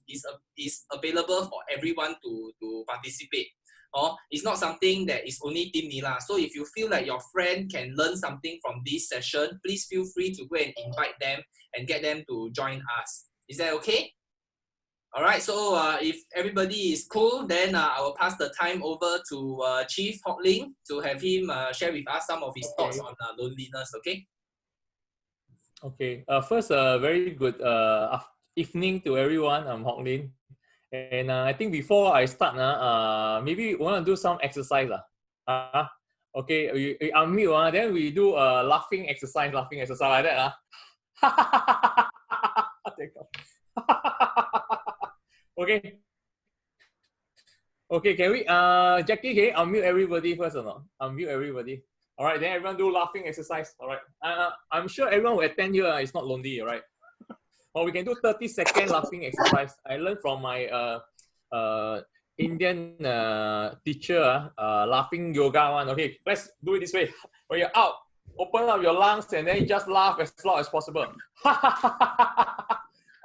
is available for everyone to participate. It's not something that is only Team Nila. So if you feel like your friend can learn something from this session, please feel free to go and invite them and get them to join us. Is that okay? All right, so if everybody is cool, then I will pass the time over to Chief Hock Lin to have him share with us some of his thoughts on loneliness, okay? Okay, first, very good evening to everyone. I'm Hock Lin. And I think before I start, maybe we want to do some exercise. Okay, we unmute, then we do a laughing exercise like that. Okay. Okay, can we, Jackie, can you unmute everybody first or not? Unmute everybody. All right, then everyone do laughing exercise. All right. I'm sure everyone will attend here. It's not lonely, all right? Or we can do 30-second laughing exercise. I learned from my Indian teacher, laughing yoga one. Okay, let's do it this way. When you're out, open up your lungs and then you just laugh as loud as possible.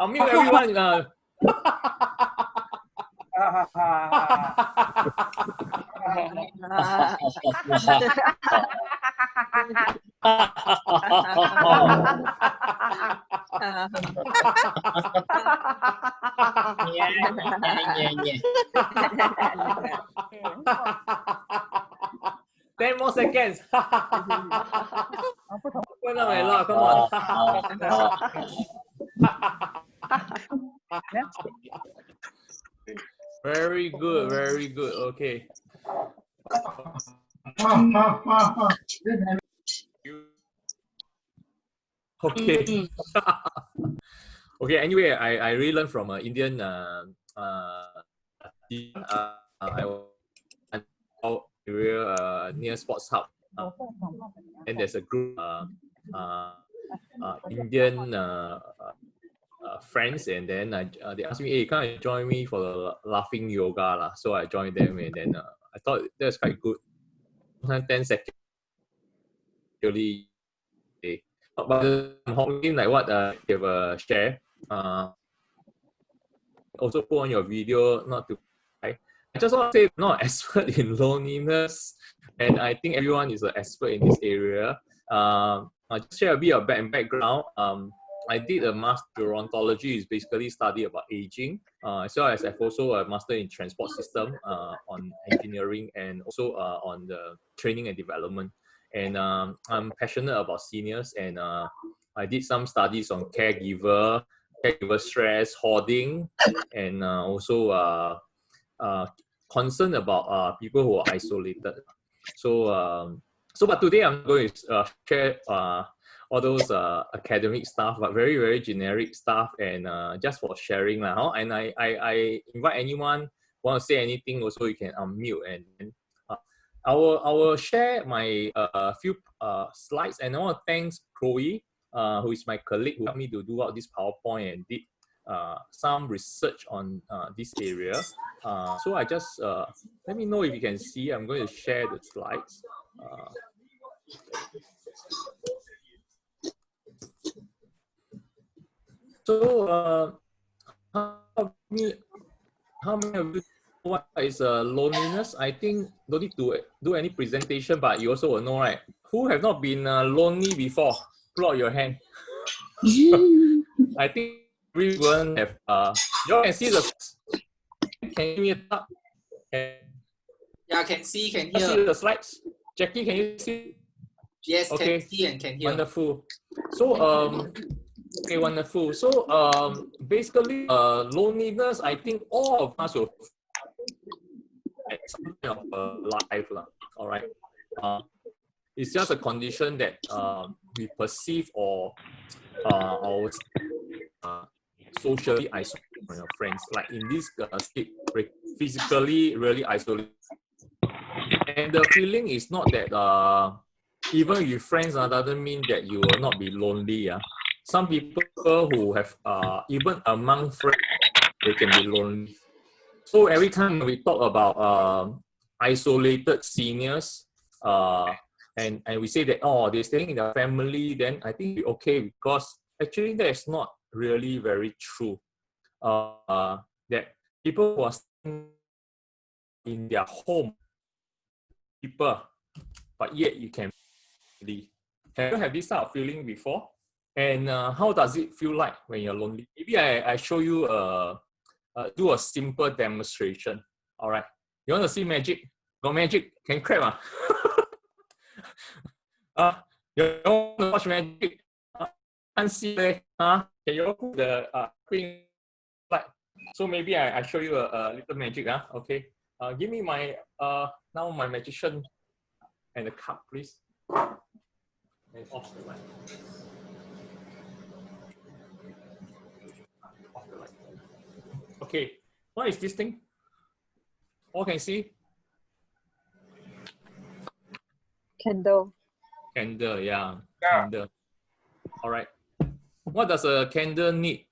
Unmute everyone. Ten more seconds. Open up and laugh. Come on. Very good, very good. Okay. Okay. Okay. Anyway, I really learned from an Indian. I was area near Sports Hub, and there's a group Indian friends, and then they asked me, "Hey, can you join me for the laughing yoga lah?" So I joined them, and then I thought that was quite good. 10 seconds. Really, but I'm like what you have share. Also put on your video, not to. I just want to say, I'm not an expert in loneliness, and I think everyone is an expert in this area. I'll just share a bit of background. I did a master gerontology, is basically study about aging, as well as I've also a master in transport system on engineering, and also on the training and development. And I'm passionate about seniors, and I did some studies on caregiver stress, hoarding, and also concerned about people who are isolated. So, but today I'm going to share all those academic stuff, but very, very generic stuff, and just for sharing now. And I invite anyone want to say anything, also you can unmute, and I will share my few slides, and I want to thank Chloe, who is my colleague, who helped me to do out this PowerPoint and did some research on this area. So I just let me know if you can see. I'm going to share the slides. So how many of you know what is loneliness? I think don't need to do any presentation, but you also will know, right? Who have not been lonely before? Pull out your hand. I think everyone have. You all can see the. Can you hear me up? Yeah, can see, can hear. hear. See the slides. Jackie, can you see? Yes, okay. Can see and can hear. Wonderful. So okay, wonderful. So basically loneliness, I think all of us will at some point of life, all right. It's just a condition that we perceive or socially isolated from your friends, like in this state, physically really isolated. And the feeling is not that even with friends doesn't mean that you will not be lonely. Some people who have even among friends, they can be lonely. So every time we talk about isolated seniors, and we say that, oh, they're staying in their family, then I think we're okay, because actually that's not really very true. that people who are staying in their home, people, but yet you can leave. Have you had this type of feeling before? And how does it feel like when you're lonely? Maybe I show you do a simple demonstration. All right. You want to see magic? Got magic? Can clap? You want to watch magic? Can't see it. Can you put the screen light? So maybe I show you a little magic. Okay. Give me my now my magician and the cup, please. And off the light. Off the light. Okay. What is this thing? All can see? Candle. Candle, yeah. Candle. All right. What does a candle need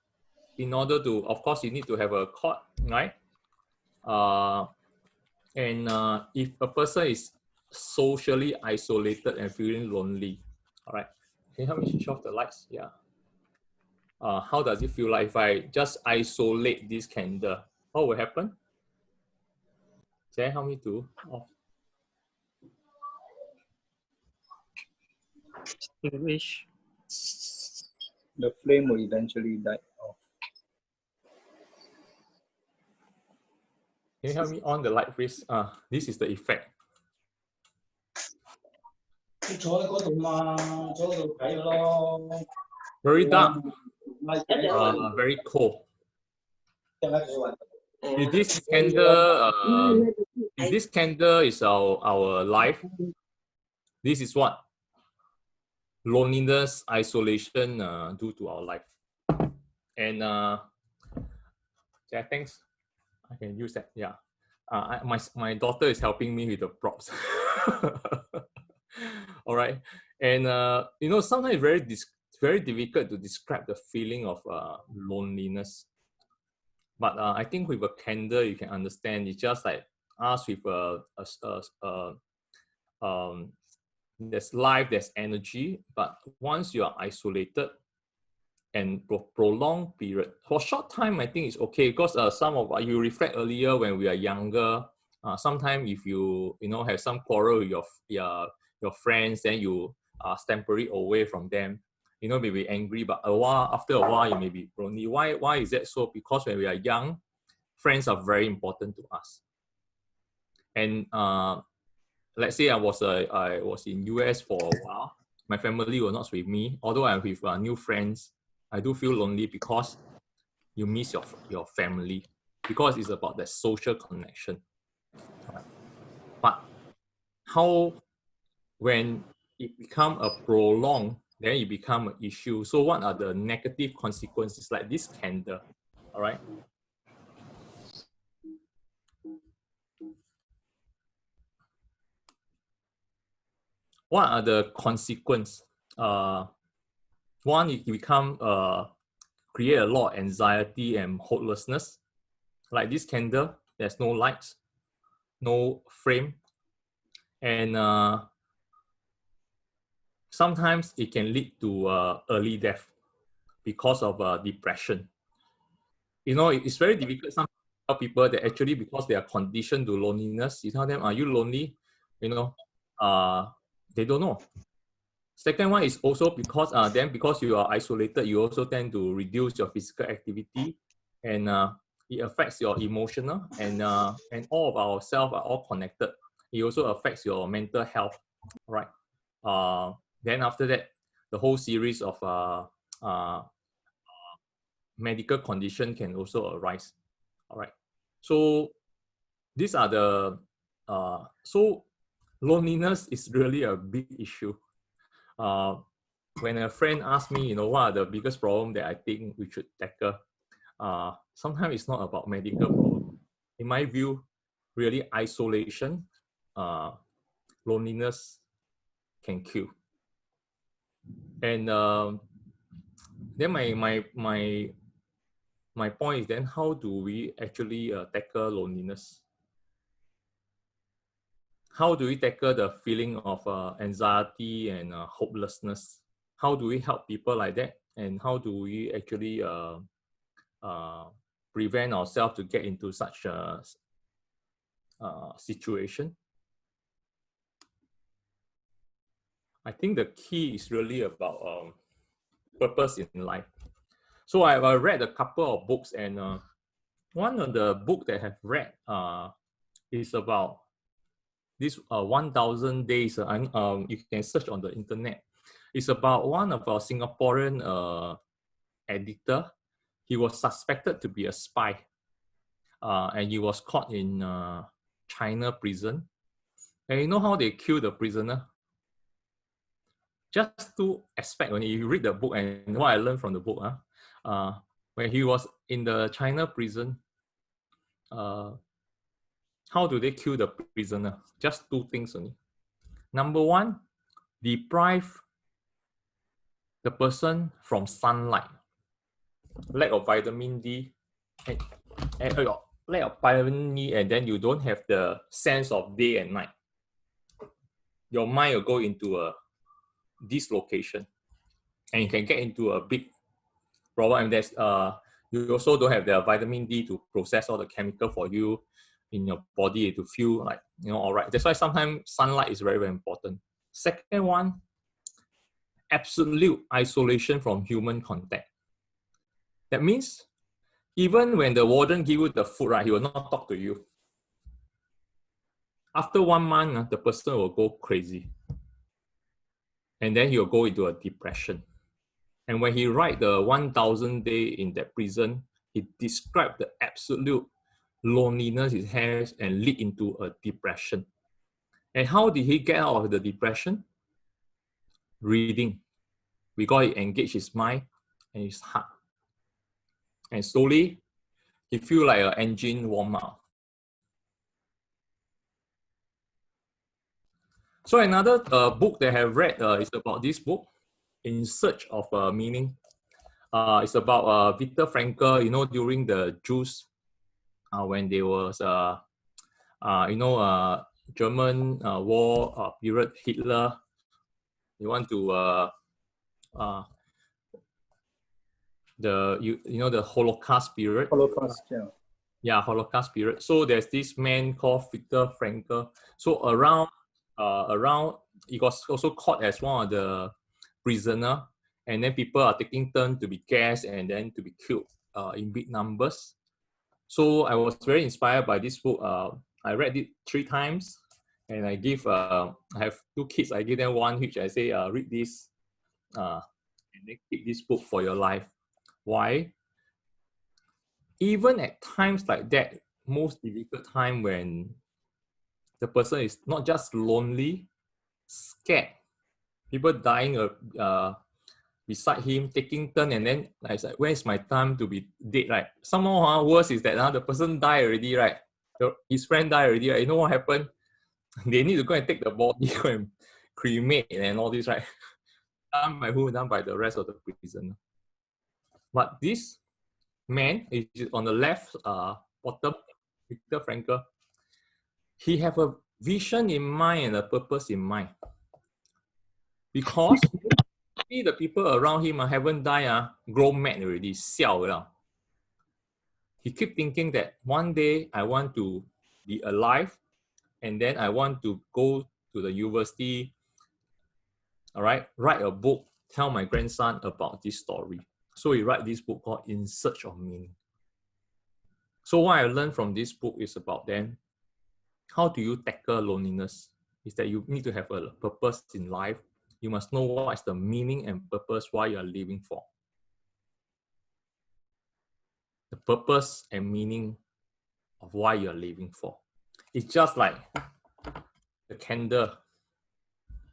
in order to, of course, you need to have a cord, right? If a person is socially isolated and feeling lonely, all right, can you help me switch off the lights? Yeah. How does it feel like if I just isolate this candle? What will happen? Can you help me to off? Extinguish. The flame will eventually die off. Can you help me on the light, please? This is the effect. Very dark, very cold. If this candle is our life, this is what loneliness, isolation do to our life. And yeah, thanks. I can use that. Yeah. My daughter is helping me with the props. All right. And you know, sometimes it's very difficult to describe the feeling of loneliness. But I think with a candle, you can understand. It's just like us with there's life, there's energy. But once you are isolated and prolonged period, for short time, I think it's okay because some of you reflect earlier when we are younger. Sometimes if you have some quarrel with your friends, then you temporarily away from them. You know, maybe angry, but after a while, you may be lonely. Why is that so? Because when we are young, friends are very important to us. And let's say I was in US for a while. My family were not with me. Although I'm with new friends, I do feel lonely because you miss your family, because it's about the social connection. But how when it become a prolonged, then it become an issue. So what are the negative consequences like this candle? All right. What are the consequences? One, it become create a lot of anxiety and hopelessness. Like this candle, there's no lights, no frame, and sometimes it can lead to early death because of depression. You know, it's very difficult. Some people that actually, because they are conditioned to loneliness, you tell them, "Are you lonely?" You know, they don't know. Second one is also because then because you are isolated, you also tend to reduce your physical activity, and it affects your emotional, and all of ourselves are all connected. It also affects your mental health, right? Then after that, the whole series of medical condition can also arise. All right. So these are the so loneliness is really a big issue. When a friend asks me, you know, what are the biggest problem that I think we should tackle, sometimes it's not about medical problem. In my view, really isolation, loneliness can kill. And then my point is then how do we actually tackle loneliness? How do we tackle the feeling of anxiety and hopelessness? How do we help people like that? And how do we actually prevent ourselves to get into such a situation? I think the key is really about purpose in life. So I've read a couple of books, and one of the book that I have read is about this 1,000 days. You can search on the internet. It's about one of our Singaporean editor. He was suspected to be a spy, and he was caught in China prison. And you know how they kill the prisoner? Just two aspects when you read the book, and what I learned from the book. When he was in the China prison, how do they kill the prisoner? Just two things only. Number one, deprive the person from sunlight, lack of vitamin D, and lack of vitamin D, and then you don't have the sense of day and night. Your mind will go into a dislocation, and you can get into a big problem. And there's you also don't have the vitamin D to process all the chemical for you in your body to feel like, all right. That's why sometimes sunlight is very, very important. Second one, absolute isolation from human contact. That means even when the warden give you the food, right, he will not talk to you. After 1 month, the person will go crazy. And then he'll go into a depression. And when he write the 1,000 day in that prison, he described the absolute loneliness he has and lead into a depression. And how did he get out of the depression? Reading. Because he engaged his mind and his heart. And slowly, he feel like an engine warm up. So another book that I have read is about this book, In Search of Meaning. It's about Viktor Frankl, during the Jews, when there was, German war period, Hitler, they want to, the Holocaust period. Holocaust, yeah. Yeah, Holocaust period. So there's this man called Viktor Frankl. So around, he was also caught as one of the prisoner, and then people are taking turns to be gassed and then to be killed in big numbers. So I was very inspired by this book. I read it 3 times, and I have 2 kids. I give them one which I say, read this, and then keep this book for your life. Why? Even at times like that, most difficult time when the person is not just lonely, scared, people dying beside him, taking turn, and then I said, where's my time to be dead, right? Somehow worse is that the person died already, right? His friend died already, right? You know what happened? They need to go and take the body, go and cremate and all this, right? Done by who? Done by the rest of the prisoner. But this man is on the left bottom, Viktor Frankl. He have a vision in mind and a purpose in mind. Because the people around him haven't died, grow mad already, siao. He keep thinking that one day I want to be alive, and then I want to go to the university, all right, write a book, tell my grandson about this story. So he write this book called In Search of Meaning. So what I learned from this book is about then, how do you tackle loneliness? Is that you need to have a purpose in life. You must know what is the meaning and purpose why you are living for. The purpose and meaning of why you are living for. It's just like the candle,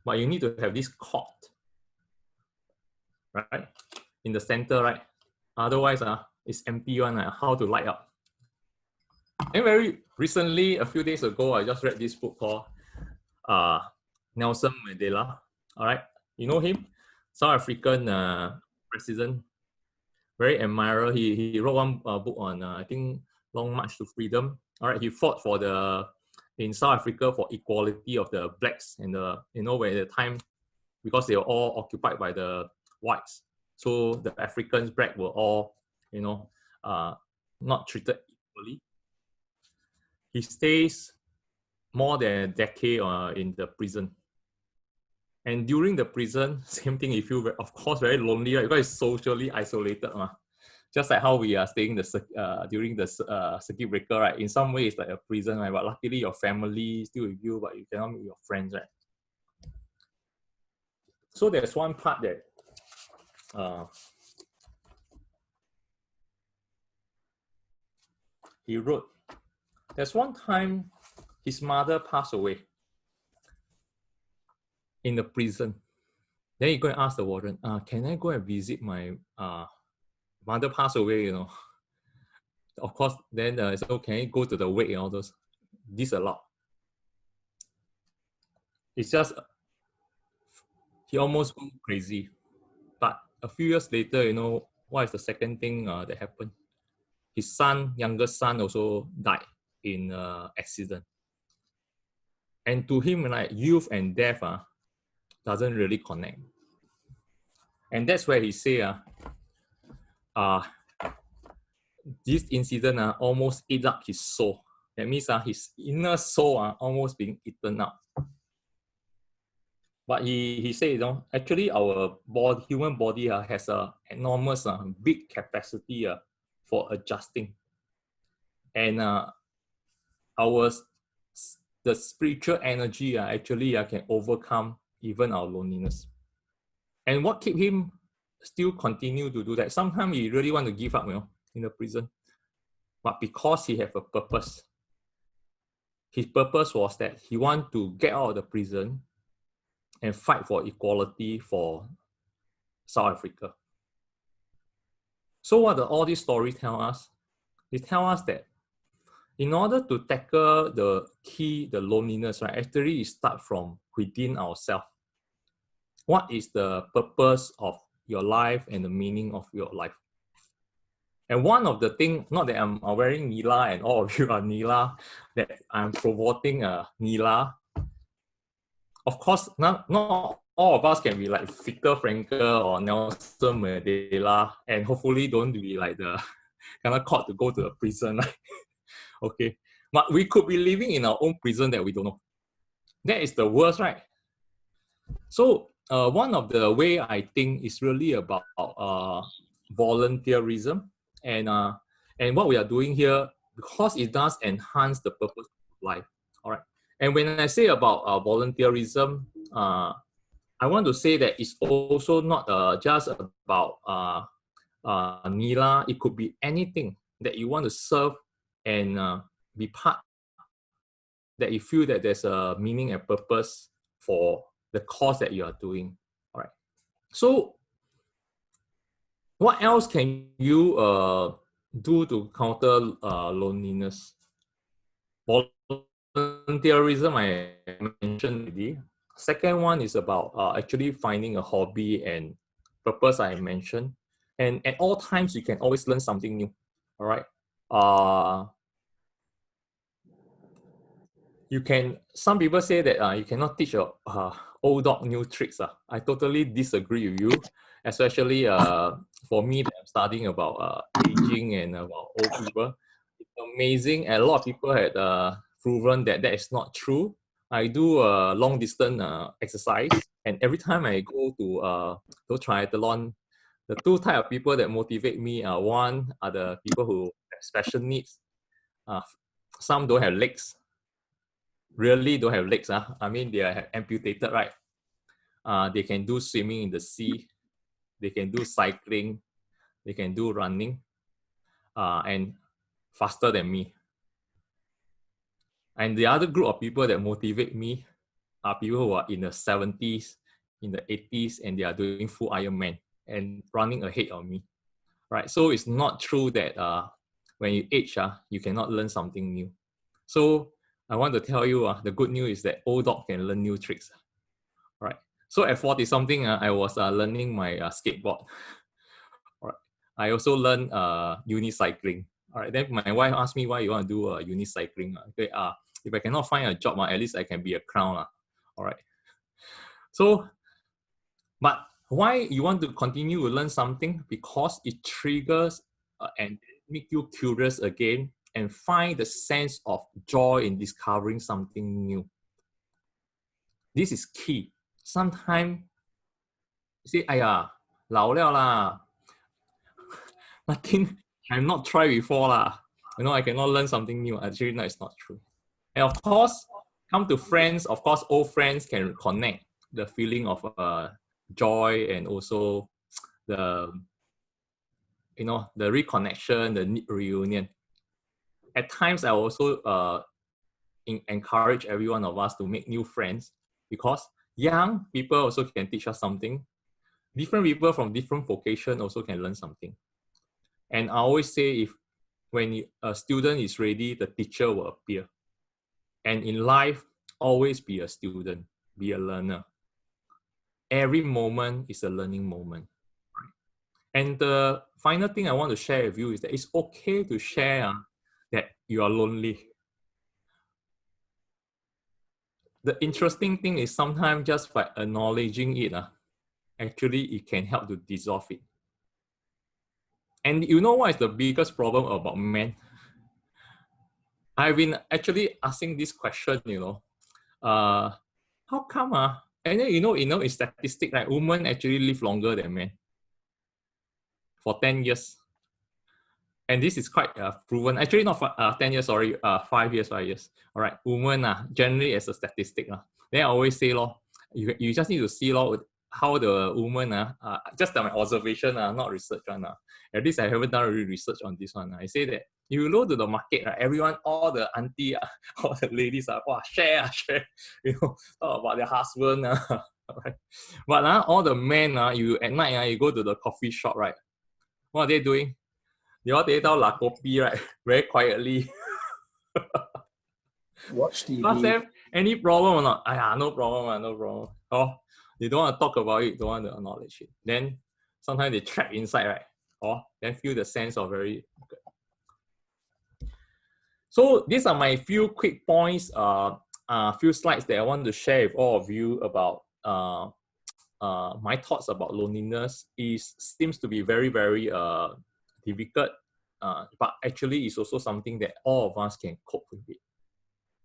but you need to have this cord, right, in the center, right? Otherwise, it's empty one. How to light up? And very recently, a few days ago, I just read this book called Nelson Mandela. All right, you know him, South African president, very admirer. He wrote one book on I think Long March to Freedom. All right, he fought for in South Africa for equality of the blacks and where the time, because they were all occupied by the whites, so the Africans black were all not treated equally. He stays more than a decade in the prison. And during the prison, same thing, he feels, of course, very lonely, right? Because it's socially isolated. Just like how we are staying during the circuit breaker, right? In some ways, it's like a prison, right? But luckily, your family is still with you, but you cannot meet your friends, right? So there's one part that he wrote. There's one time his mother passed away in the prison. Then he go and ask the warden, can I go and visit my mother passed away, you know? Of course, then so can I go to the wake and all those? Disallowed. It's just, he almost went crazy. But a few years later, you know, what is the second thing that happened? His son, youngest son, also died in an accident. And to him, like, youth and death doesn't really connect. And that's where he say, this incident almost ate up his soul. That means his inner soul almost being eaten up. But he said, you know, actually our body, human body has a enormous big capacity for adjusting. And the spiritual energy actually can overcome even our loneliness. And what keep him still continue to do that? Sometimes he really want to give up, you know, in the prison. But because he have a purpose, his purpose was that he want to get out of the prison and fight for equality for South Africa. So what do all these stories tell us? They tell us that in order to tackle the loneliness, right, actually it starts from within ourselves. What is the purpose of your life and the meaning of your life? And one of the things, not that I'm wearing Nila and all of you are Nila, that I'm promoting Nila. Of course, not all of us can be like Victor Frankl or Nelson Mandela, and hopefully don't be like the kind of caught to go to a prison, right? Okay, but we could be living in our own prison that we don't know. That is the worst, right? So one of the way I think is really about volunteerism, and what we are doing here, because it does enhance the purpose of life. All right. And when I say about volunteerism, I want to say that it's also not just about Nila. It could be anything that you want to serve and be part, that you feel that there's a meaning and purpose for the cause that you are doing. All right. So what else can you do to counter loneliness? Volunteerism, I mentioned already. Second one is about actually finding a hobby and purpose, I mentioned. And at all times, you can always learn something new. All right. Some people say that you cannot teach a old dog new tricks. I totally disagree with you, especially for me that I'm studying about aging and about old people. It's amazing, and a lot of people had proven that that is not true. I do a long distance exercise, and every time I go to triathlon, the two type of people that motivate me are, one are the people who have special needs. Some don't have legs. Really don't have legs. I mean, they are amputated, right? They can do swimming in the sea. They can do cycling. They can do running. And faster than me. And the other group of people that motivate me are people who are in the 70s, in the 80s, and they are doing full Ironman and running ahead of me. Right? So it's not true that when you age, you cannot learn something new. So I want to tell you, the good news is that old dog can learn new tricks. Right. So at 40 something, I was learning my skateboard. All right. I also learned unicycling. All right. Then my wife asked me why you want to do unicycling. Okay. If I cannot find a job, at least I can be a clown. All right. So, but why you want to continue to learn something? Because it triggers an make you curious again and find the sense of joy in discovering something new. This is key. Sometimes you say, "Aya, 老了啦, nothing, I'm not tried before lah. You know, I cannot learn something new." Actually, no, it's not true. And of course, come to friends. Of course, old friends can connect the feeling of joy and also the, you know, the reconnection, the reunion. At times, I also encourage every one of us to make new friends, because young people also can teach us something. Different people from different vocation also can learn something. And I always say, when a student is ready, the teacher will appear. And in life, always be a student, be a learner. Every moment is a learning moment. And the final thing I want to share with you is that it's okay to share that you are lonely. The interesting thing is sometimes just by acknowledging it, actually it can help to dissolve it. And you know what is the biggest problem about men? I've been actually asking this question, you know, how come? And then, you know, in statistics, like women actually live longer than men for 10 years. And this is quite proven. Actually, not 10 years, sorry, 5 years, 5 years. All right, women generally as a statistic. Then I always say, you just need to see how the woman, just my observation, not research one. At least I haven't done really research on this one. I say that if you go to the market, everyone, all the auntie, all the ladies wow, share, you know, talk about their husband. Right? But all the men, you at night, you go to the coffee shop, right? What are they doing? They all take out la kopi, right? Very quietly. Watch TV. Ask them any problem or not? No problem, no problem. Oh, they don't want to talk about it, don't want to acknowledge it. Then sometimes they trap inside, right? Then feel the sense of very good. So these are my few quick points, few slides that I want to share with all of you about my thoughts about loneliness. Seems to be very, very difficult, but actually it's also something that all of us can cope with it.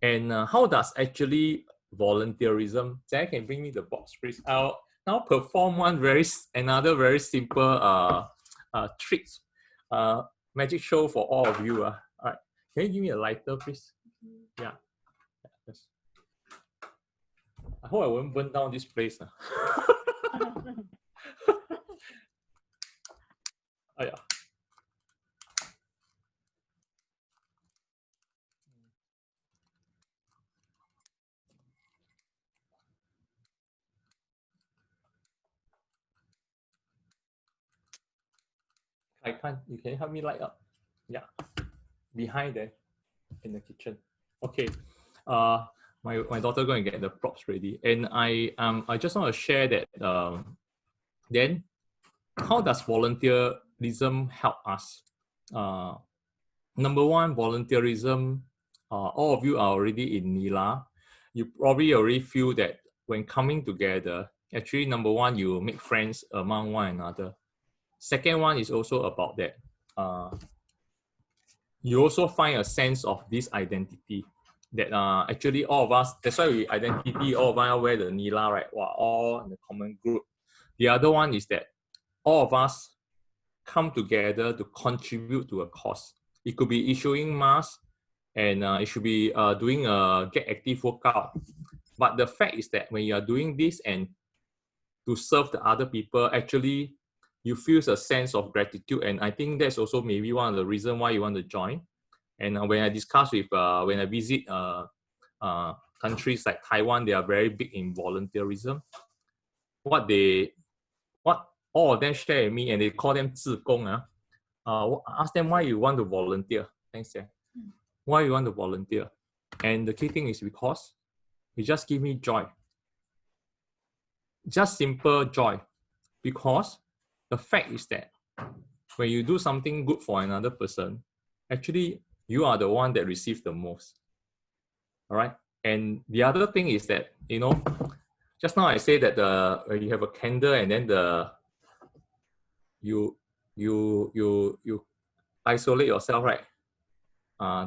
And how does actually volunteerism? Zach, can bring me the box, please. I'll now perform another very simple tricks, magic show for all of you. All right, can you give me a lighter, please? Yeah. Yes. I hope I won't burn down this place. Oh, yeah. I can't. You can help me light up. Yeah. Behind there in the kitchen. Okay. My daughter going to get the props ready. And I just want to share that then how does volunteerism help us? Number one, volunteerism, all of you are already in NILA. You probably already feel that when coming together, actually, number one, you make friends among one another. Second one is also about that. You also find a sense of this identity that actually all of us, that's why we identity, all of us wear the NILA, right? We're all in the common group. The other one is that all of us come together to contribute to a cause. It could be issuing masks, and it should be doing a get active workout. But the fact is that when you are doing this and to serve the other people, actually you feel a sense of gratitude. And I think that's also maybe one of the reasons why you want to join. And when I discuss with, when I visit countries like Taiwan, they are very big in volunteerism. What all of them share with me, and they call them 志工. Ask them why you want to volunteer. Thanks, Sam. Why you want to volunteer? And the key thing is because it just give me joy. Just simple joy. Because the fact is that when you do something good for another person, actually you are the one that receives the most. All right. And the other thing is that, you know, just now I say that when you have a candle and then you isolate yourself, right?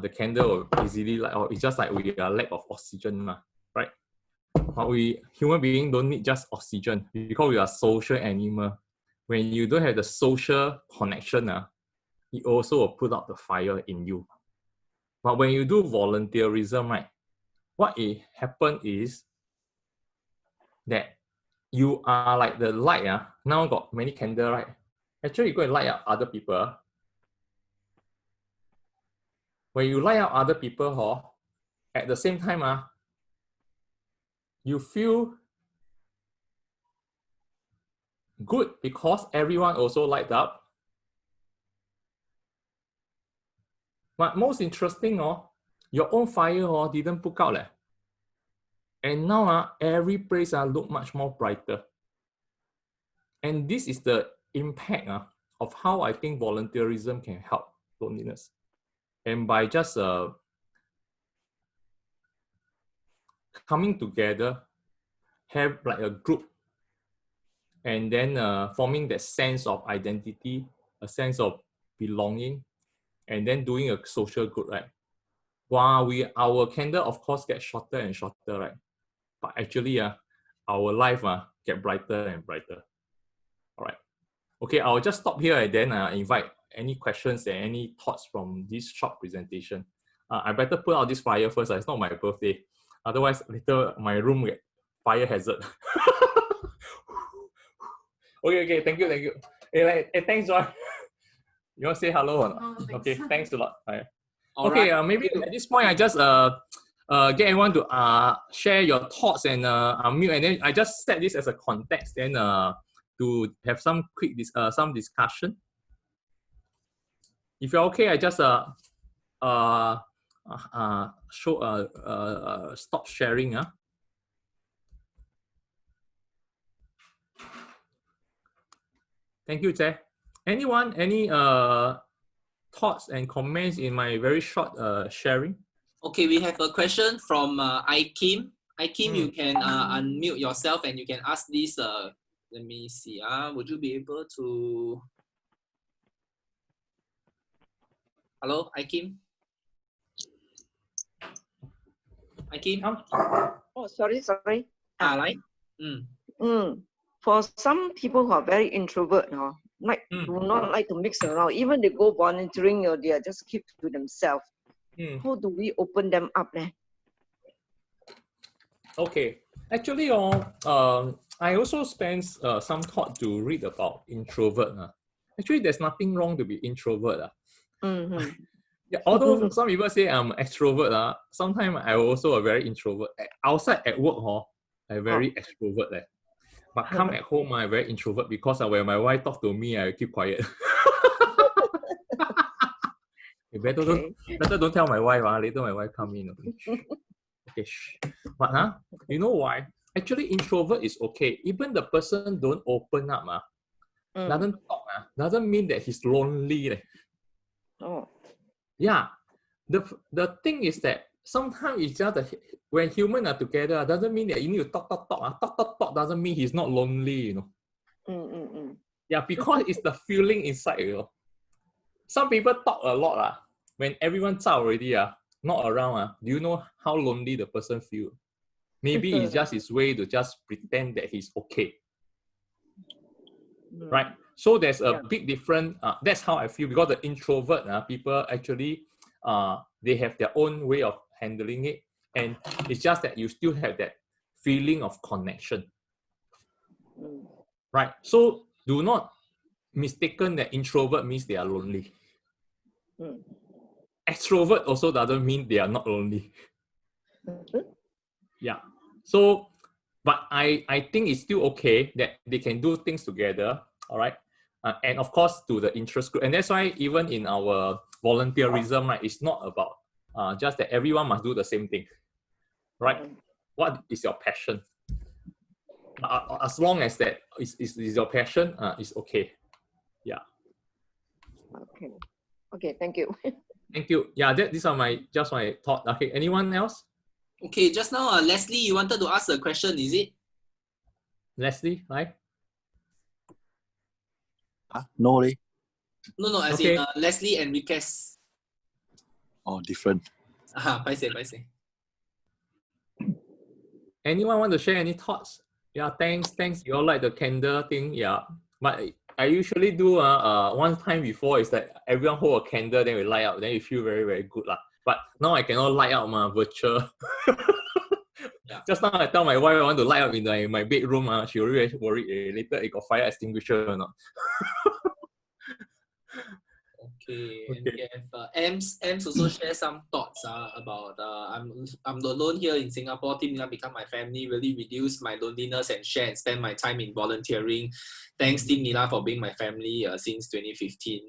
The candle will easily light, or it's just like we are lack of oxygen, right? But we human beings don't need just oxygen because we are social animal. When you don't have the social connection, it also will put out the fire in you. But when you do volunteerism, right, what it happen is that you are like the light. Now got many candle, right? Actually, you go and light up other people. When you light up other people, at the same time, you feel good because everyone also light up. But most interesting, your own fire didn't put out. And now every place look much more brighter. And this is the impact of how I think volunteerism can help loneliness. And by just coming together, have like a group, and then forming that sense of identity, a sense of belonging, and then doing a social good, right? While our candle of course get shorter and shorter, right? But actually our life get brighter and brighter. All right. Okay, I'll just stop here and then invite any questions and any thoughts from this short presentation. I better put out this fire first. It's not my birthday. Otherwise, later my room get fire hazard. Okay, thank you. Hey, thanks, Joy. You want to say hello or not? No, thanks. Okay, thanks a lot. All Okay, right. maybe at this point I just get everyone to share your thoughts and unmute, and then I just set this as a context, then to have some quick some discussion. If you're okay, I just stop sharing. Thank you, Jay. Anyone, any thoughts and comments in my very short sharing? Okay, we have a question from Ikim. Ikim, you can unmute yourself and you can ask this. Let me see. Would you be able to? Hello, Ikim. Ikim. Oh, sorry. Like. For some people who are very introvert, do not like to mix around. Even they go volunteering, they are just keep to themselves. How do we open them up? Okay, actually, I also spent some thought to read about introvert. Actually, there's nothing wrong to be introvert. Yeah, although some people say I'm extrovert, sometimes I also a very introvert. Outside at work, I'm very extrovert. But come at home, I'm very introvert because when my wife talk to me, I keep quiet. Better don't tell my wife. Later my wife come in. Okay, shh. But you know why? Actually, introvert is okay. Even the person don't open up, doesn't talk, doesn't mean that he's lonely. Yeah, the thing is that sometimes it's just when humans are together, doesn't mean that you need to talk. Talk doesn't mean he's not lonely, Yeah, because it's the feeling inside, Some people talk a lot, when everyone's out already, not around, do you know how lonely the person feels? Maybe it's just his way to just pretend that he's okay. Right? So there's a big difference. That's how I feel, because the introvert people actually, they have their own way of handling it. And it's just that you still have that feeling of connection. Right? So do not mistaken that introvert means they are lonely. Extrovert also doesn't mean they are not lonely. Yeah. So, but I think it's still okay that they can do things together. All right. And of course, to the interest group. And that's why even in our volunteerism, right, it's not about just that everyone must do the same thing. Right? What is your passion? As long as that is your passion, it's okay. Yeah. Okay, thank you. Thank you. Yeah, these are my thought. Okay, anyone else? Okay, just now, Leslie, you wanted to ask a question, is it? Leslie, right? No, No, as Okay. in Leslie Enriquez. Oh, different. Paise. Anyone want to share any thoughts? Yeah, thanks. You all like the candle thing, yeah. But I usually do one time before is that everyone hold a candle, then we light up, then you feel very, very good lah. But now I cannot light up my virtual. Yeah. Just now I tell my wife I want to light up in my bedroom. She already worried later it got fire extinguisher or not. Okay, and we have Ems also share some thoughts about I'm alone here in Singapore. Team Nila become my family, really reduce my loneliness and share and spend my time in volunteering. Thanks Team Nila for being my family since 2015.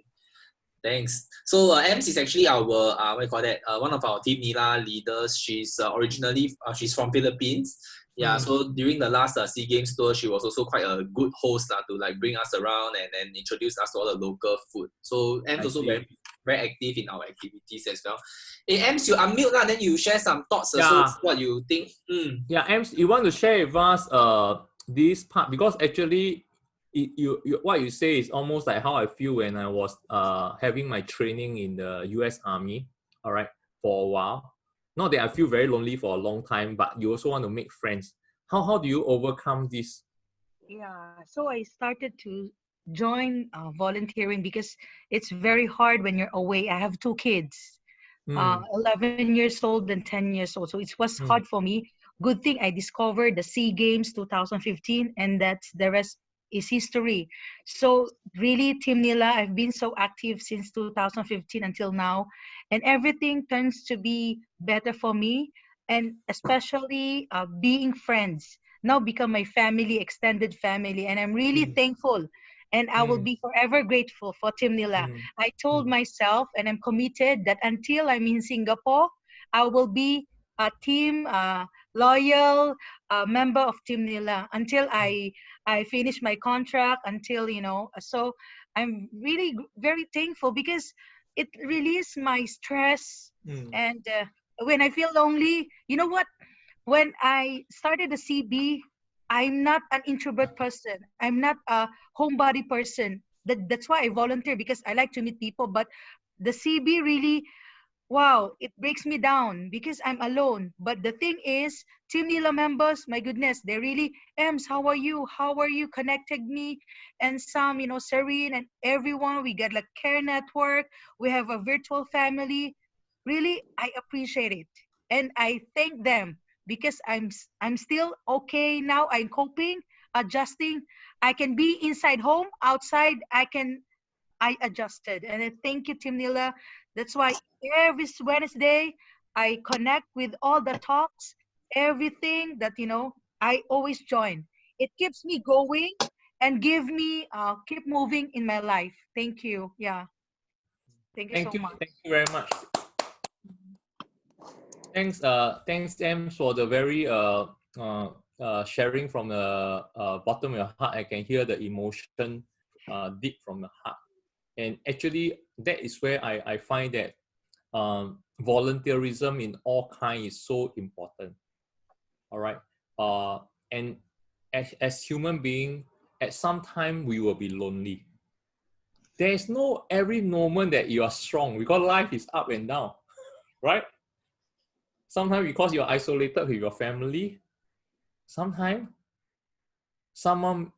Thanks. So Ems is actually our one of our Team Nila leaders. She's originally she's from Philippines. Yeah, so during the last SEA Games tour, she was also quite a good host to like bring us around and introduce us to all the local food. So Ems also very active in our activities as well. Hey, Ems, you unmute lah, then you share some thoughts. So what you think? Yeah, Ems, you want to share with us this part, because actually you what you say is almost like how I feel when I was having my training in the US Army, all right, for a while. Not that I feel very lonely for a long time, but you also want to make friends. How do you overcome this? Yeah, so I started to join volunteering because it's very hard when you're away. I have two kids, 11 years old and 10 years old. So it was hard for me. Good thing I discovered the SEA Games 2015, and that's the rest is history. So really, Team Nila, I've been so active since 2015 until now, and everything turns to be better for me, and especially being friends now become my family, extended family, and I'm really thankful, and I will be forever grateful for Team Nila. I told myself, and I'm committed, that until I'm in Singapore, I will be a team loyal member of Team Nila until I finish my contract, until, you know. So I'm really very thankful because it relieves my stress. And when I feel lonely, you know what? When I started the CB, I'm not an introvert person. I'm not a homebody person. That's why I volunteer, because I like to meet people. But the CB really, wow, it breaks me down because I'm alone. But the thing is, Team Nila members, my goodness, they really, Ems, how are you? How are you? Connected me. And some, you know, Serene and everyone, we got like care network. We have a virtual family. Really, I appreciate it. And I thank them because I'm still okay now. I'm coping, adjusting. I can be inside home, outside, I adjusted. And I thank you, Team Nila. That's why every Wednesday, I connect with all the talks, everything that, you know, I always join. It keeps me going and give me, keep moving in my life. Thank you. Yeah. Thank you so much. Thank you very much. Thanks, Em, for the very sharing from the bottom of your heart. I can hear the emotion deep from the heart. And actually, that is where I find that volunteerism in all kinds is so important. All right. And as human being, at some time we will be lonely. There is no every moment that you are strong, because life is up and down, right? Sometimes because you're isolated with your family. Sometimes someone,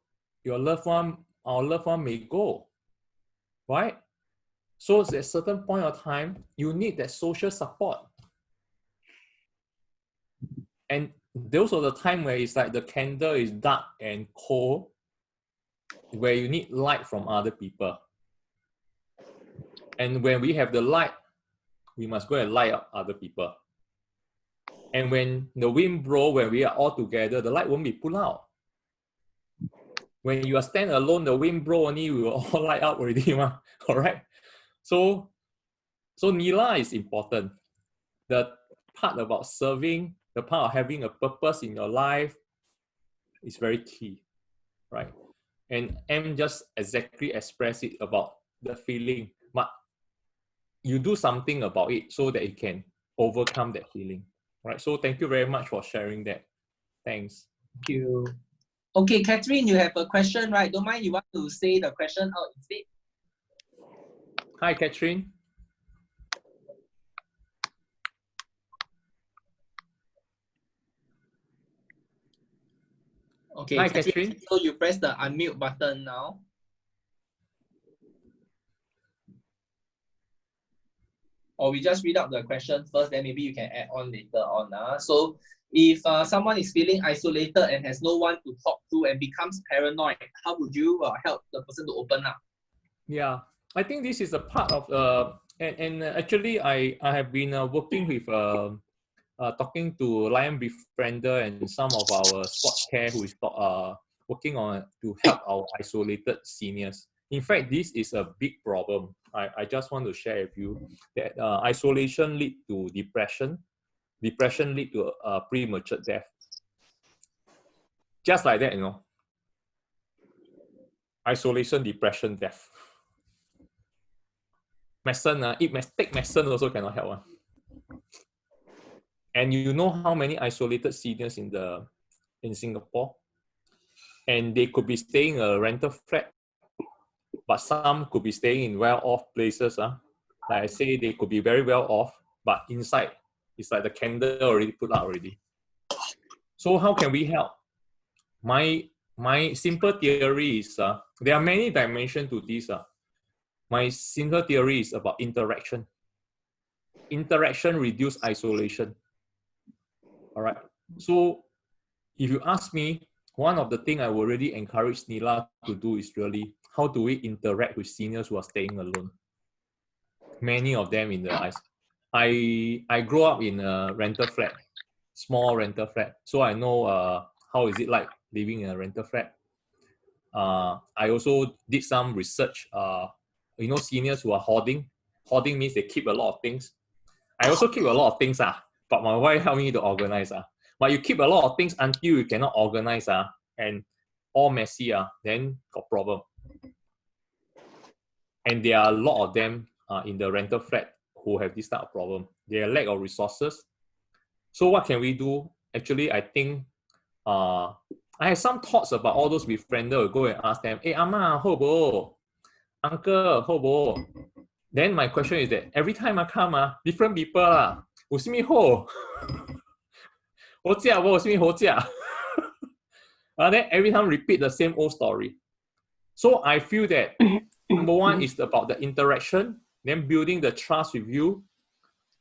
your loved one, our loved one may go, right? So at a certain point of time, you need that social support. And those are the time where it's like the candle is dark and cold, where you need light from other people. And when we have the light, we must go and light up other people. And when the wind blows, when we are all together, the light won't be put out. When you are stand alone, the wind blows only, we will all light up already, all right? So Nila is important. The part about serving, the part of having a purpose in your life is very key, right? And M just exactly expressed it about the feeling, but you do something about it so that it can overcome that feeling, right? So thank you very much for sharing that. Thanks. Thank you. Okay, Catherine, you have a question, right? Don't mind, you want to say the question out instead? Hi, Catherine. Okay, Hi, Catherine, Catherine. so you press the unmute button now. Or we just read out the question first, then maybe you can add on later on. So if someone is feeling isolated and has no one to talk to and becomes paranoid, how would you help the person to open up? Yeah, I think this is a part of and actually I have been working with talking to Lion Befriender and some of our sports care who is working on to help our isolated seniors. In fact, this is a big problem. I just want to share with you that isolation lead to depression. Depression lead to premature death. Just like that, you know. Isolation, depression, death. Medicine, take medicine also cannot help. And you know how many isolated seniors in Singapore? And they could be staying in a rental flat, but some could be staying in well-off places. Like I say, they could be very well off, but inside, it's like the candle already put out already. So how can we help? My simple theory is, there are many dimensions to this. My simple theory is about interaction. Interaction reduce isolation. All right. So if you ask me, one of the things I would really encourage Nila to do is really, how do we interact with seniors who are staying alone? Many of them in the I grew up in a rental flat, small rental flat. So I know how is it like living in a rental flat. I also did some research. Seniors who are hoarding. Hoarding means they keep a lot of things. I also keep a lot of things, but my wife helped me to organize. But you keep a lot of things until you cannot organize, and all messy, then got problem. And there are a lot of them in the rental flat who have this type of problem. There are lack of resources. So what can we do? Actually, I think I have some thoughts about all those befrienders. Will go and ask them, hey, Ama, hobo, uncle, hobo. Then my question is that every time I come, different people, will see me ho. Then every time repeat the same old story. So I feel that number one is about the interaction, then building the trust with you.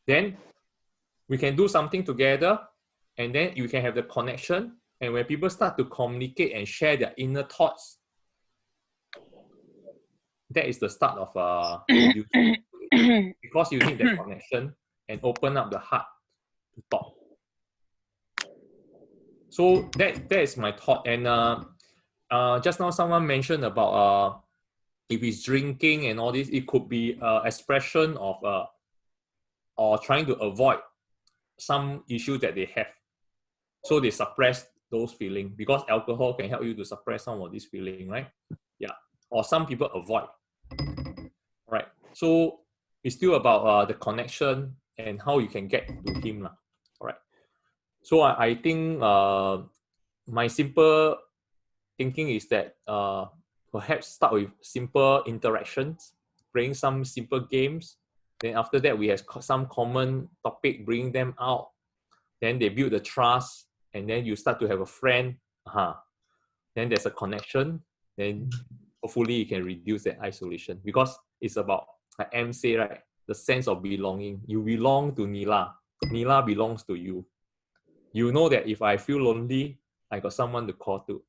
Then we can do something together, and then you can have the connection. And when people start to communicate and share their inner thoughts, that is the start of reducing because you need that connection and open up the heart to talk. So that is my thought. And just now someone mentioned about if it's drinking and all this, it could be expression of or trying to avoid some issue that they have. So they suppress those feelings because alcohol can help you to suppress some of this feeling, right? Yeah. Or some people avoid. Right. So it's still about the connection and how you can get to him. All right. So I think my simple thinking is that perhaps start with simple interactions, playing some simple games. Then after that, we have some common topic, bring them out. Then they build the trust, and then you start to have a friend. Then there's a connection. Then hopefully you can reduce that isolation because it's about, like M say, right, the sense of belonging. You belong to Nila. Nila belongs to you. You know that if I feel lonely, I got someone to call to.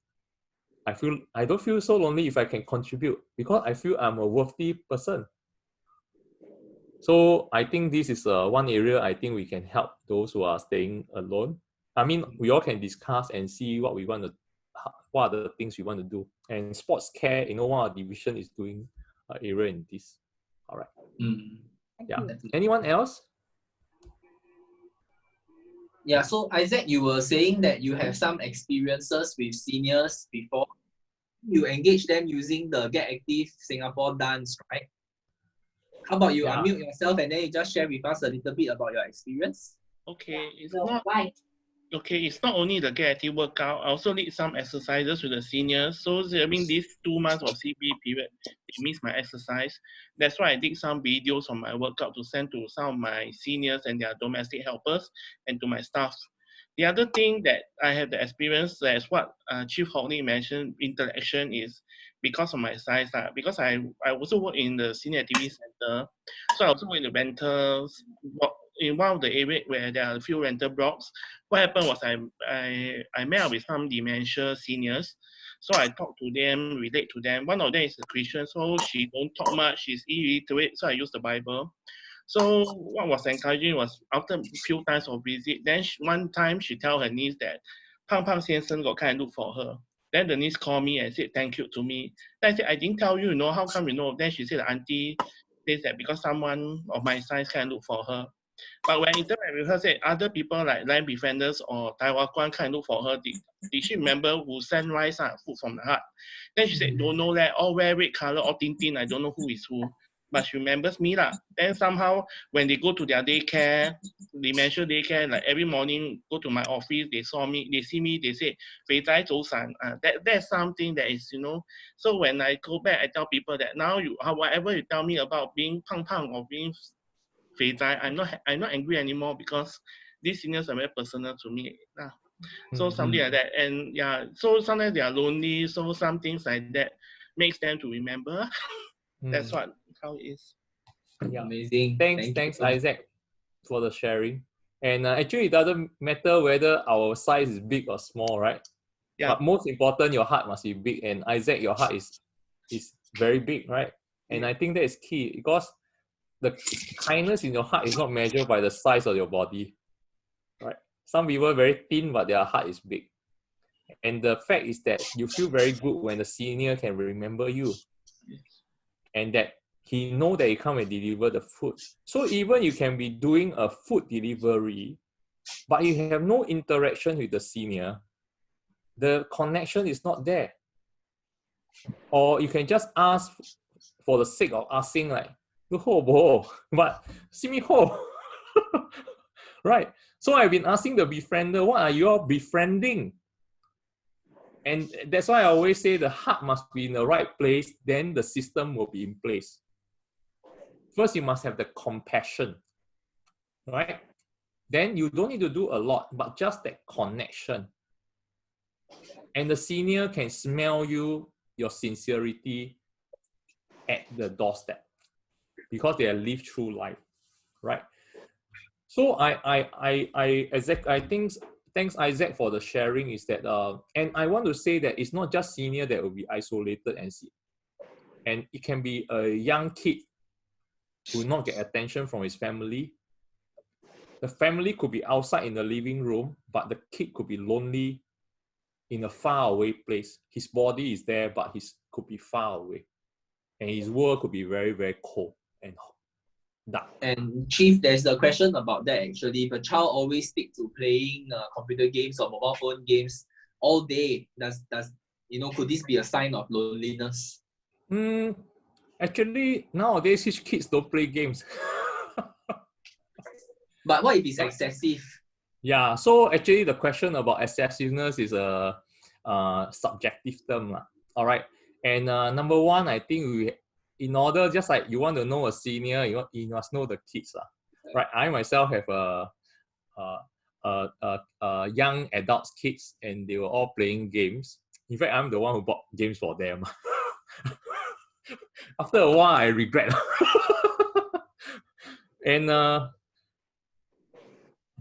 I don't feel so lonely if I can contribute because I feel I'm a worthy person. So I think this is one area I think we can help those who are staying alone. I mean, we all can discuss and see what are the things we want to do. And sports care, one of our division is doing area in this. All right. Yeah. Anyone else? Yeah, so Isaac, you were saying that you have some experiences with seniors before. You engage them using the Get Active Singapore dance, right? How about you unmute yourself and then you just share with us a little bit about your experience? Okay. Why? okay, it's not only the get active workout, I also need some exercises with the seniors. So I mean, these 2 months of CB period, they miss my exercise. That's why I did some videos on my workout to send to some of my seniors and their domestic helpers and to my staff. The other thing that I have the experience, as what Chief Hock Lin mentioned, interaction is because of my size. Because I also work in the senior activity center, so I also work in the rentals, in one of the areas where there are a few rental blocks. What happened was I met up with some dementia seniors. So I talked to them, relate to them. One of them is a Christian, so she don't talk much, she's illiterate, so I use the Bible. So what was encouraging was after a few times of visit, then one time she tell her niece that Pang Pang先生got kind of look for her. Then the niece called me and said thank you to me. Then I said, I didn't tell you, how come you know? Then she said, the auntie says that because someone of my size can look for her. But when I interact with her, said other people like Line Befrienders or Taiwan Kwan can look for her. Did she remember who sent rice, food from the heart? Then she said, don't know that, all wear red color, all thin, I don't know who is who. But she remembers me lah. Then somehow when they go to their daycare, dementia daycare, like every morning go to my office, they see me, they say, 肥仔早晨. That's something that is, So when I go back, I tell people that now whatever you tell me about being pang pang or being 肥仔, I'm not angry anymore because these seniors are very personal to me. So something like that. And yeah, so sometimes they are lonely, so some things like that makes them to remember. That's how it is. Yeah. Amazing. Thanks, Isaac, for the sharing. And actually, it doesn't matter whether our size is big or small, right? Yeah. But most important, your heart must be big. And Isaac, your heart is very big, right? And I think that is key because the kindness in your heart is not measured by the size of your body, right? Some people are very thin, but their heart is big. And the fact is that you feel very good when the senior can remember you. And that he know that he come and deliver the food. So even you can be doing a food delivery, but you have no interaction with the senior, the connection is not there. Or you can just ask for the sake of asking, like, but see me ho. Right. So I've been asking the befriender, what are you all befriending? And that's why I always say the heart must be in the right place, then the system will be in place. First, you must have the compassion, right? Then you don't need to do a lot, but just that connection. And the senior can smell your sincerity at the doorstep because they have lived through life, right? So I think thanks Isaac for the sharing. Is that and I want to say that it's not just senior that will be isolated and it can be a young kid who will not get attention from his family. The family could be outside in the living room, but the kid could be lonely in a far away place. His body is there, but he could be far away. And his world could be very, very cold and dark. And Chief, there's a question about that actually. If a child always stick to playing computer games or mobile phone games all day, could this be a sign of loneliness? Actually, nowadays his kids don't play games. But what if it's excessive? Yeah, so actually the question about excessiveness is a subjective term. All right. And number one, I think in order, just like you want to know a senior, you must know the kids. Right. I myself have young adults kids and they were all playing games. In fact, I'm the one who bought games for them. After a while, I regret. And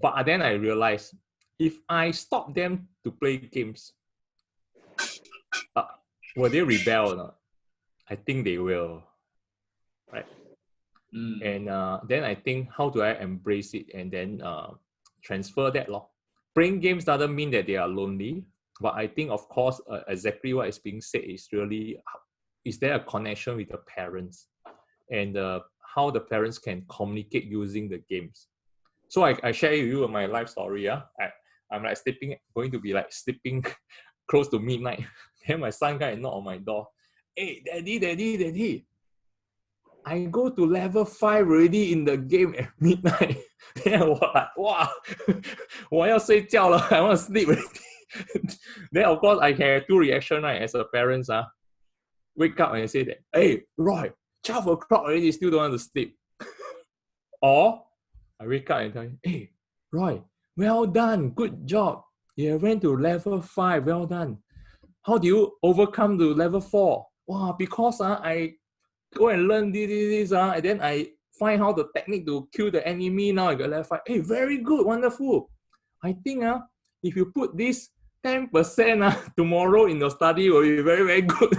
but then I realized if I stop them to play games, will they rebel or not? I think they will, right? And then I think, how do I embrace it and then transfer that law? Playing games doesn't mean that they are lonely, but I think, of course, exactly what is being said is really, is there a connection with the parents and how the parents can communicate using the games? So I share with you my life story. I'm like going to be sleeping close to midnight. Then my son guy knock on my door. Hey, daddy. I go to level 5 already in the game at midnight. Then I was like, wow, 我要睡觉了, I want to sleep already. Then of course I had 2 reactions, right? As a parent, wake up and say that, hey, Roy, 12 o'clock already, still don't want to sleep. Or I wake up and tell you, hey, Roy, well done, good job. You went to level 5, well done. How do you overcome to level 4? Wow, because I go and learn this, and then I find how the technique to kill the enemy. Now I got level 5. Hey, very good, wonderful. I think if you put this 10% tomorrow in your study will be very, very good.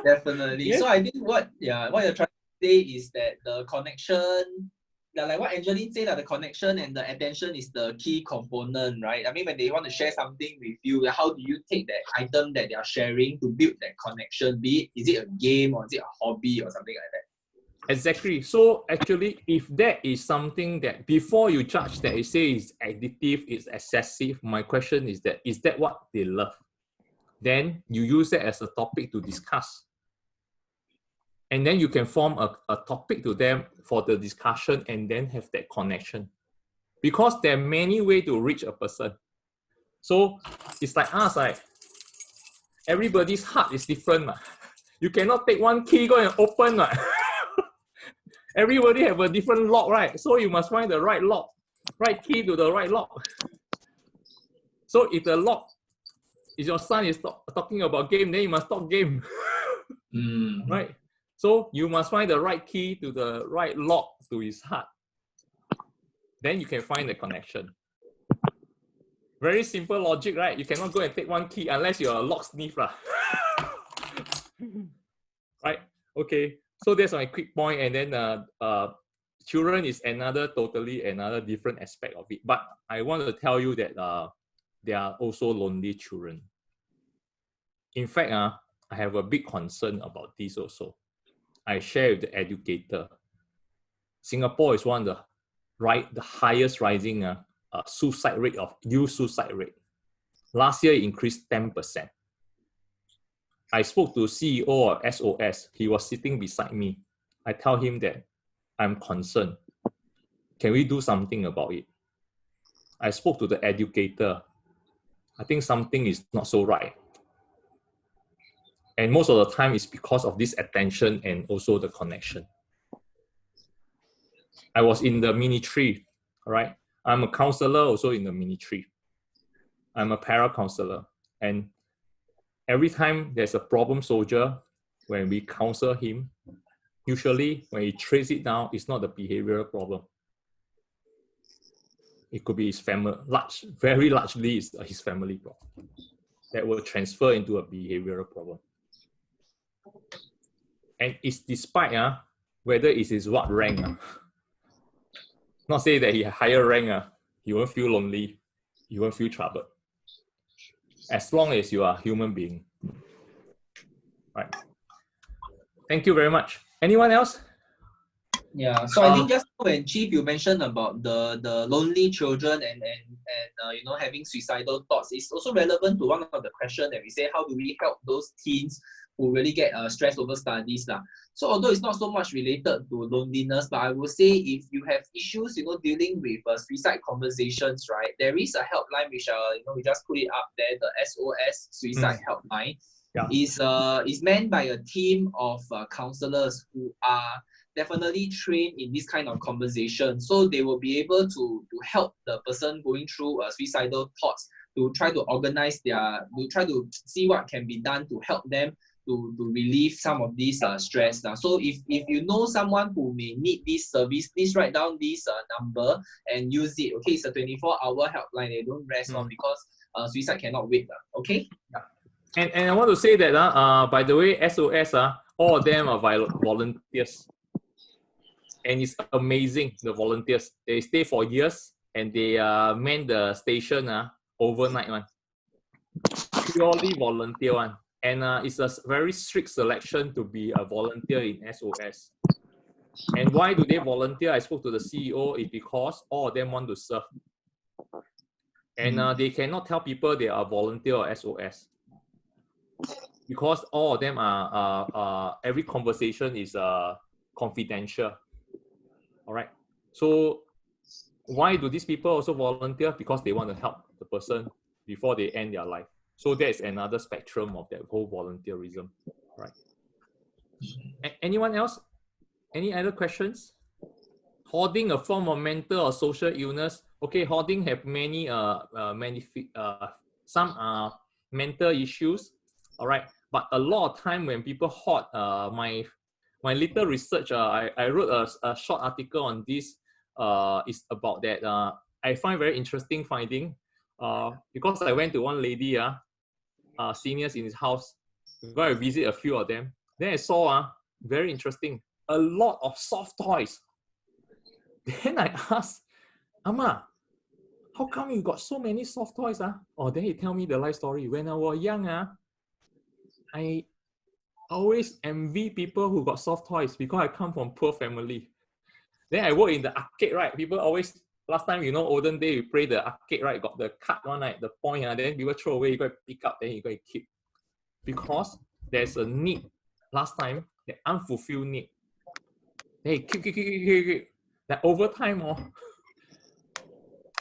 Definitely. Yes. So I think what you're trying to say is that the connection, like what Angeline said, that the connection and the attention is the key component, right? I mean, when they want to share something with you, how do you take that item that they are sharing to build that connection? Be it, is it a game or is it a hobby or something like that? Exactly. So actually, if that is something that before you judge that it says addictive, it's excessive, my question is that what they love? Then you use that as a topic to discuss. And then you can form a topic to them for the discussion and then have that connection. Because there are many ways to reach a person. So it's like us, right? Everybody's heart is different. You cannot take one key, go and open. Everybody have a different lock, right? So you must find the right lock, right key to the right lock. So if the lock is your son is talking about game, then you must talk game. Right? So you must find the right key to the right lock to his heart. Then you can find the connection. Very simple logic, right? You cannot go and take one key unless you're a locksmith. Right? Okay. So that's my quick point. And then children is totally another different aspect of it. But I want to tell you that there are also lonely children. In fact, I have a big concern about this also. I share with the educator. Singapore is one of the highest rising suicide rate of youth suicide rate. Last year, it increased 10%. I spoke to CEO of SOS. He was sitting beside me. I tell him that I'm concerned. Can we do something about it? I spoke to the educator. I think something is not so right. And most of the time, it's because of this attention and also the connection. I was in the military, all right? I'm a counselor also in the military. I'm a para-counselor. And every time there's a problem soldier, when we counsel him, usually when he traces it down, it's not the behavioral problem. It could be his family, very largely is his family problem that will transfer into a behavioral problem. And it's despite whether it's his what rank. Not say that he higher rank, you won't feel lonely, you won't feel troubled. As long as you are a human being. Right. Thank you very much. Anyone else? Yeah, so I think just when Chief, you mentioned about the lonely children and having suicidal thoughts, it's also relevant to one of the questions that we say, how do we help those teens who really get stressed over studies lah. So although it's not so much related to loneliness, but I will say if you have issues, dealing with suicide conversations, right? There is a helpline which we just put it up there, the SOS suicide helpline. Yeah. Is meant by a team of counselors who are definitely trained in this kind of conversation, so they will be able to help the person going through suicidal thoughts to try to organize to try to see what can be done to help them to relieve some of these stress. So if you know someone who may need this service, please write down this number and use it. Okay, it's a 24-hour helpline. They don't rest on because suicide cannot wait. Okay. Yeah. And I want to say that by the way, SOS all of them are volunteers. And it's amazing, the volunteers. They stay for years and they man the station overnight one. Purely volunteer one. And it's a very strict selection to be a volunteer in SOS. And why do they volunteer? I spoke to the CEO, is because all of them want to serve. And they cannot tell people they are volunteer or SOS. because all of them are every conversation is confidential. All right. So why do these people also volunteer? Because they want to help the person before they end their life. So that's another spectrum of that whole volunteerism. Right. Anyone else? Any other questions? Hoarding a form of mental or social illness. Okay, hoarding have many some mental issues. All right, but a lot of time when people hoard, my little research, I wrote a short article on this. Is about that. I find very interesting finding. Because I went to one lady, seniors in his house, go and visit a few of them. Then I saw, very interesting, a lot of soft toys. Then I asked, Amma, how come you got so many soft toys? Oh, then he tell me the life story. When I was young, I always envy people who got soft toys because I come from poor family. Then I work in the arcade, right? People always, last time, olden day, we play the arcade, right? Got the card one, right? The point, then people throw away, you go and pick up, then you go and keep. Because there's a need, last time, the unfulfilled need. Hey, keep. That over time,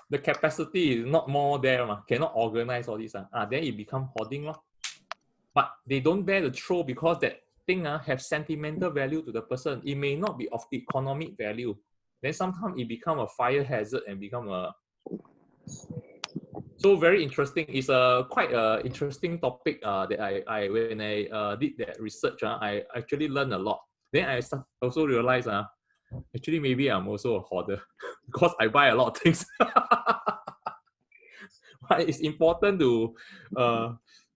the capacity is not more there, cannot organize all this. Then it become hoarding. But they don't bear the throw because that thing have sentimental value to the person. It may not be of economic value. Then sometimes it become a fire hazard and become a... So very interesting. It's quite an interesting topic that I when I did that research, I actually learned a lot. Then I also realized actually maybe I'm also a hoarder because I buy a lot of things. But it's important to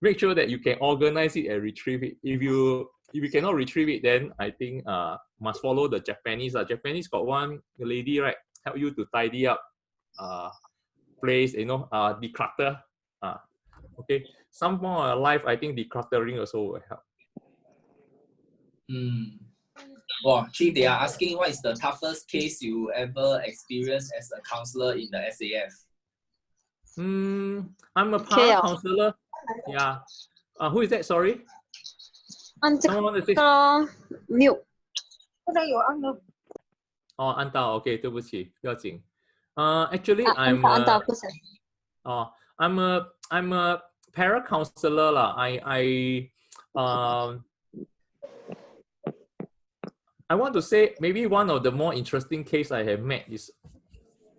make sure that you can organize it and retrieve it. If you cannot retrieve it, then I think must follow the Japanese. Japanese got one lady, right, help you to tidy up place, declutter. Okay, some more life, I think decluttering also will help. Well, Chief, they are asking what is the toughest case you ever experienced as a counselor in the SAF? I'm a para counselor. Yeah. Who is that? Sorry. Someone want to say? Mute. Oh, Anta. Okay, 对不起，不要紧。Actually, I'm a para counselor lah. I want to say maybe one of the more interesting case I have met is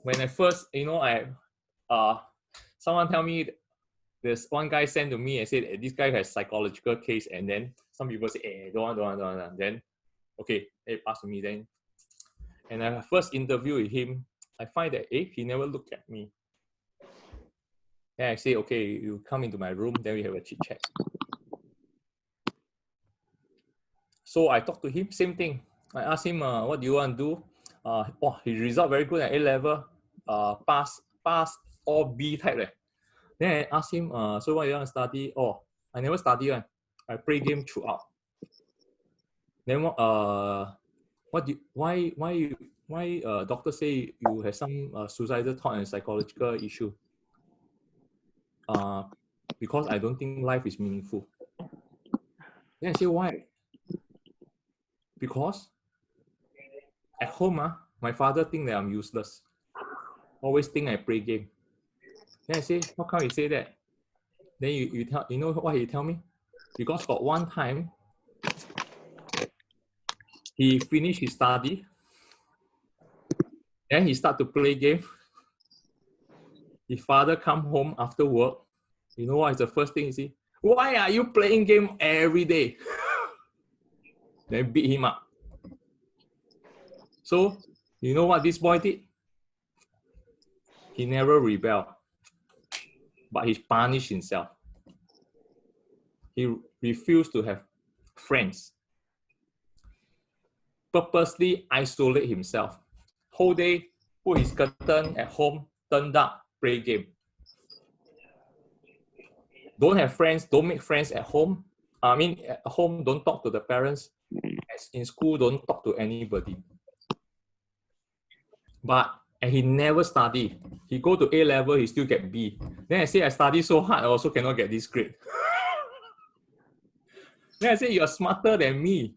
when I first, someone tell me there's one guy sent to me and said this guy has psychological case, and then some people say, don't want. Then, okay, pass to me then. And I first interview with him, I find that he never looked at me. Then I say, okay, you come into my room, then we have a chit chat. So I talked to him, same thing. I asked him, what do you want to do? His result very good at A-level, pass all B type. Then I asked him, so what you want to study? Oh, I never study. I play game throughout. Then why doctor say you have some suicidal thought and psychological issue? Because I don't think life is meaningful. Then I say, why? Because at home, my father think that I'm useless. Always think I play game. Then I say, how come you say that? Then you know what he tell me? Because got one time, he finished his study, then he start to play game. His father come home after work. You know what is the first thing he say? Why are you playing game every day? Then beat him up. So, you know what this boy did? He never rebelled, but he punished himself. He refused to have friends. Purposely isolate himself. Whole day, put his curtain at home, turn dark, play game. Don't have friends, don't make friends at home. At home, don't talk to the parents. In school, don't talk to anybody. And he never study. He go to A-level, he still get B. Then I say, I study so hard, I also cannot get this grade. Then I say, you're smarter than me.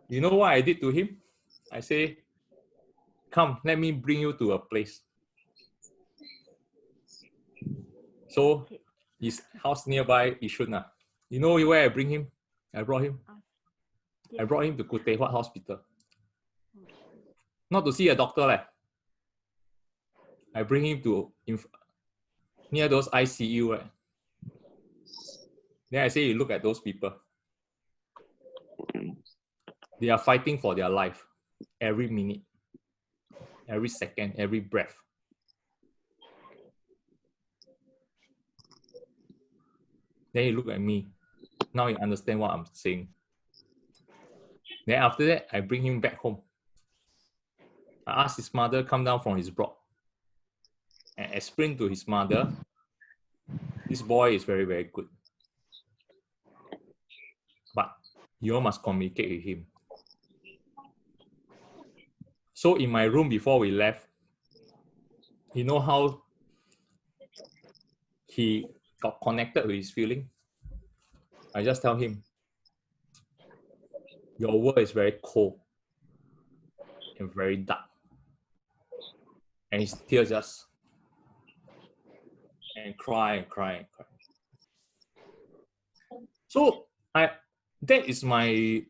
You know what I did to him? I say, come, let me bring you to a place. So his house nearby Yishun. You know where I bring him? I brought him. I brought him to Khoo Wat Hospital. Not to see a doctor. I bring him to near those ICU. Right? Then I say, you look at those people. They are fighting for their life every minute, every second, every breath. Then you look at me. Now you understand what I'm saying. Then after that, I bring him back home. I asked his mother come down from his block and explain to his mother, this boy is very, very good. But you all must communicate with him. So in my room before we left, you know how he got connected with his feeling? I just tell him, your world is very cold and very dark. And his tears just and cry and cry and cry. So that is my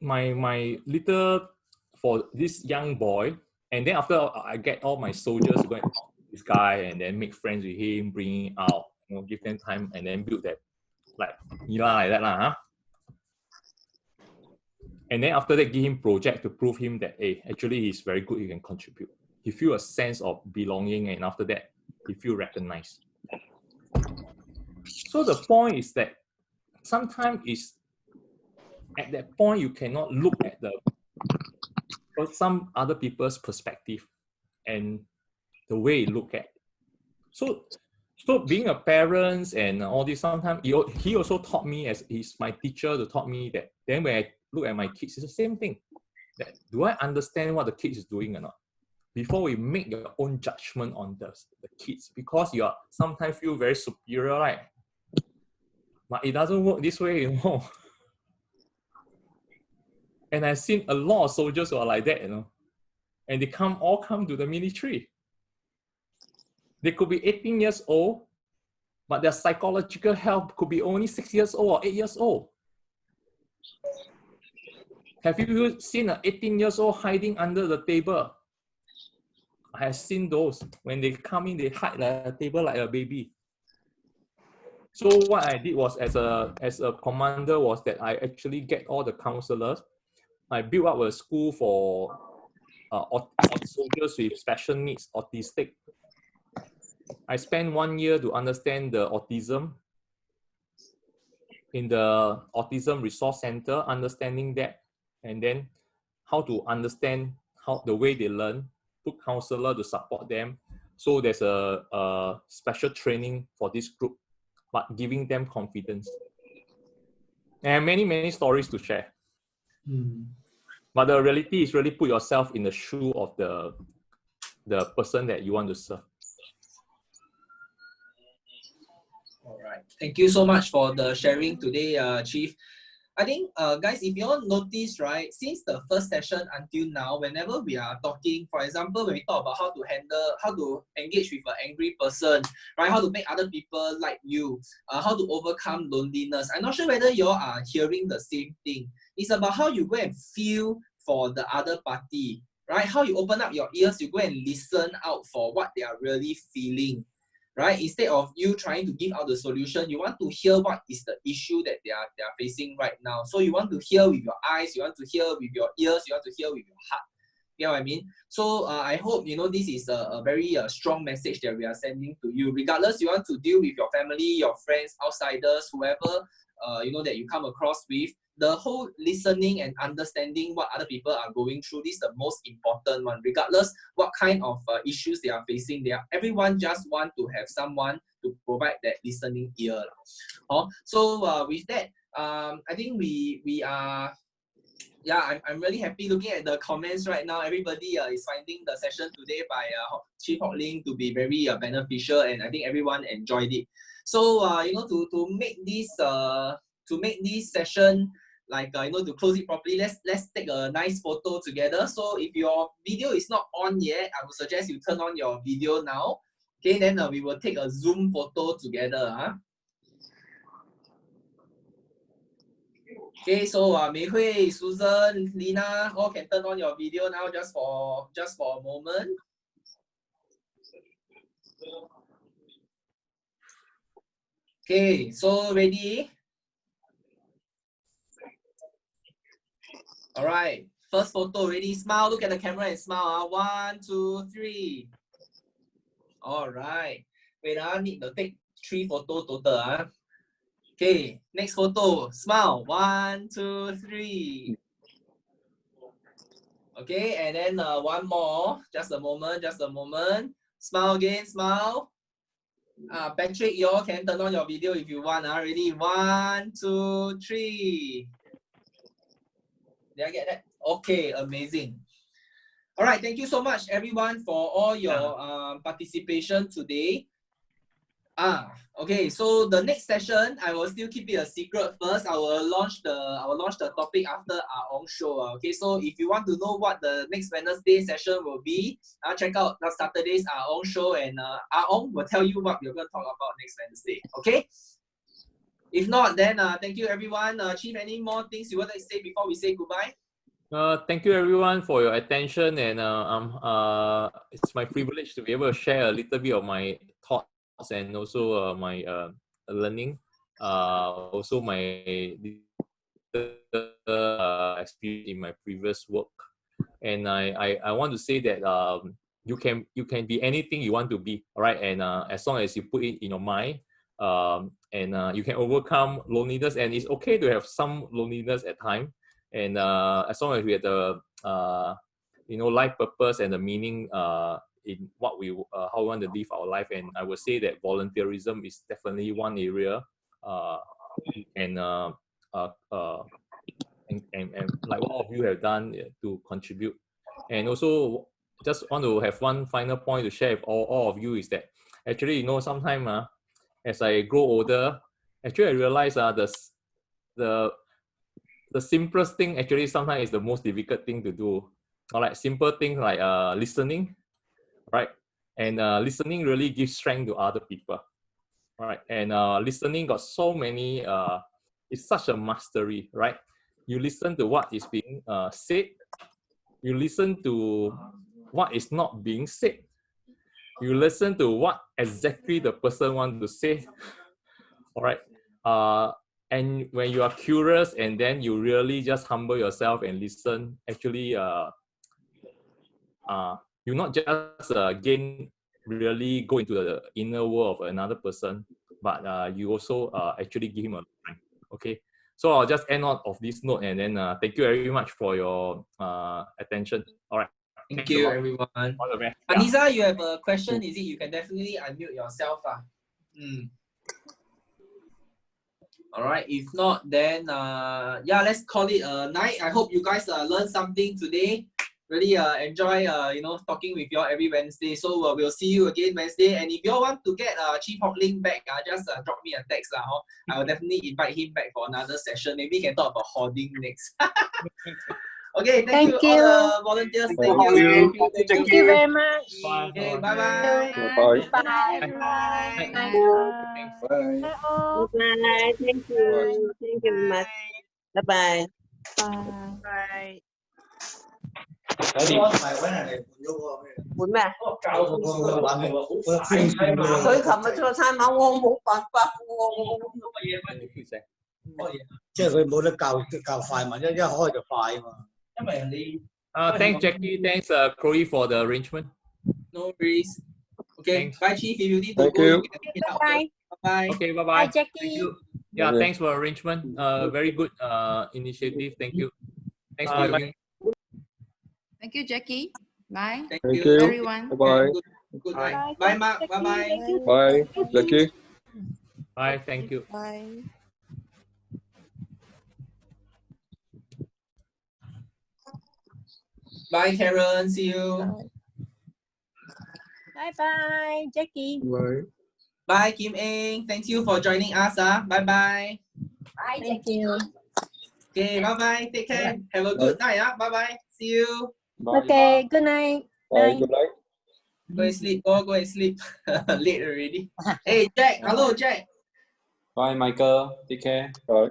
my little for this young boy. And then after I get all my soldiers to go and talk to this guy and then make friends with him, bring him out, give them time and then build that like that huh? And then after that, give him project to prove him that hey, actually he's very good, he can contribute. He feel a sense of belonging, and after that, he feel recognized. So the point is that sometimes is at that point you cannot look at some other people's perspective and the way you look at. So being a parent and all this, sometimes he also taught me, as he's my teacher, to taught me that then when I look at my kids, it's the same thing. That do I understand what the kids is doing or not? Before we make your own judgment on the kids, because you are sometimes feel very superior, right? But it doesn't work this way, you know. And I've seen a lot of soldiers who are like that, you know. And they all come to the military. They could be 18 years old, but their psychological health could be only 6 years old or 8 years old. Have you seen an 18 years old hiding under the table? I have seen those. When they come in, they hide like a table like a baby. So what I did was, as a commander, was that I actually get all the counselors. I built up a school for soldiers with special needs, autistic. I spent 1 year to understand the autism in the Autism Resource Center, understanding that, and then how to understand the way they learn, put counselor to support them. So there's a special training for this group, but giving them confidence. And many, many stories to share. But the reality is really put yourself in the shoe of the person that you want to serve. All right. Thank you so much for the sharing today, Chief. I think, guys, if you all notice, right, since the first session until now, whenever we are talking, for example, when we talk about how to engage with an angry person, right, how to make other people like you, how to overcome loneliness, I'm not sure whether you all are hearing the same thing. It's about how you go and feel for the other party, right? How you open up your ears, you go and listen out for what they are really feeling. Right? Instead of you trying to give out the solution, you want to hear what is the issue that they are facing right now. So you want to hear with your eyes, you want to hear with your ears, you want to hear with your heart. You know what I mean? So I hope this is a very strong message that we are sending to you. Regardless, you want to deal with your family, your friends, outsiders, whoever that you come across with. The whole listening and understanding what other people are going through, this is the most important one. Regardless what kind of issues they are facing, everyone just want to have someone to provide that listening ear. So with that, I think we are yeah, I'm really happy looking at the comments right now. Everybody is finding the session today by Chief Hock Lin to be very beneficial, and I think everyone enjoyed it. So you know, to make this session like you know, to close it properly, let's take a nice photo together. So if your video is not on yet, I would suggest you turn on your video now. Okay, then we will take a Zoom photo together. Okay, so Mei Hui, Susan, Lina, all can turn on your video now just for a moment. Okay, so ready? All right, first photo ready. Smile, look at the camera and smile. 1, 2, 3. All right. Wait, need to take 3 photos total. Okay, next photo. Smile. 1, 2, 3. Okay, and then one more. Just a moment, just a moment. Smile again, smile. Patrick, you all can turn on your video if you want. Ready? 1, 2, 3. Did I get that? Okay, amazing. All right, thank you so much, everyone, for all your participation today. Okay, so the next session, I will still keep it a secret first. I will launch the topic after our own show. Okay, so if you want to know what the next Wednesday session will be, check out the Saturday's our own show, and our own will tell you what we're going to talk about next Wednesday. Okay. If not, then thank you, everyone. Chief, any more things you want to say before we say goodbye? Thank you everyone for your attention, and it's my privilege to be able to share a little bit of my thoughts and also my learning, also my experience in my previous work. And I want to say that you can be anything you want to be, all right? And as long as you put it in your mind, and you can overcome loneliness, and it's okay to have some loneliness at times. And as long as we have the life purpose and the meaning in what we how we want to live our life, and I would say that volunteerism is definitely one area, and like what all of you have done to contribute. And also just want to have one final point to share with all of you is that actually, sometimes as I grow older, actually I realize the simplest thing actually sometimes is the most difficult thing to do. Or like simple things like listening, right? And listening really gives strength to other people, right? And listening got so many, it's such a mastery, right? You listen to what is being said. You listen to what is not being said. You listen to what exactly the person wants to say, all right? And when you are curious and then you really just humble yourself and listen, actually, you not just really go into the inner world of another person, but you also actually give him a time. Okay, so I'll just end on of this note, and then thank you very much for your attention. All right. Thank you, everyone. All the best. Anissa, you have a question? Is it? You can definitely unmute yourself. All right. If not, then yeah, let's call it a night. I hope you guys learned something today. Really enjoy talking with you all every Wednesday. So we'll see you again Wednesday. And if you all want to get Chief Hock Lin back, just drop me a text. I will definitely invite him back for another session. Maybe we can talk about hoarding next. Okay, thank you all the volunteers. Thank you. Thank you very much. Bye. Okay, bye-bye. Bye. Bye. Bye. Bye. Bye all. Bye. Thank you. Thank you very much. Bye-bye. Bye. 會咩？佢琴日做餐碼，我冇辦法即係佢冇得教快嘛，一開就快啊嘛。因為你 Thanks Jackie, thanks Chloe for the arrangement. No worries. Okay, Thanks. bye Chief. If you need to Thank go, you. you can take it out. Bye. Bye. Okay, bye bye. Bye, Jackie. Thank you. Yeah, Okay. thanks for arrangement. Very good initiative. Thank you. Thanks for having. Thank you, Jackie. Bye. Thank Thank you. you. Everyone. Bye-bye. Good Bye. night. Bye, Mark. Jackie. Bye-bye. Thank you. Bye. Jackie. Bye. Thank you. Bye. Bye, Karen. See you. Bye, Jackie. Bye. Bye, Kim Eng. Thank you for joining us. Bye bye. Bye, Thank Jackie. you. Okay, bye bye. Take care. Have a good night. Bye bye. See you. Bye. Okay, good night. Bye. Bye. Good night. Go and sleep. Go and sleep. Late already. Hey, Jack. Hello, Jack. Bye, Michael. Take care. Bye.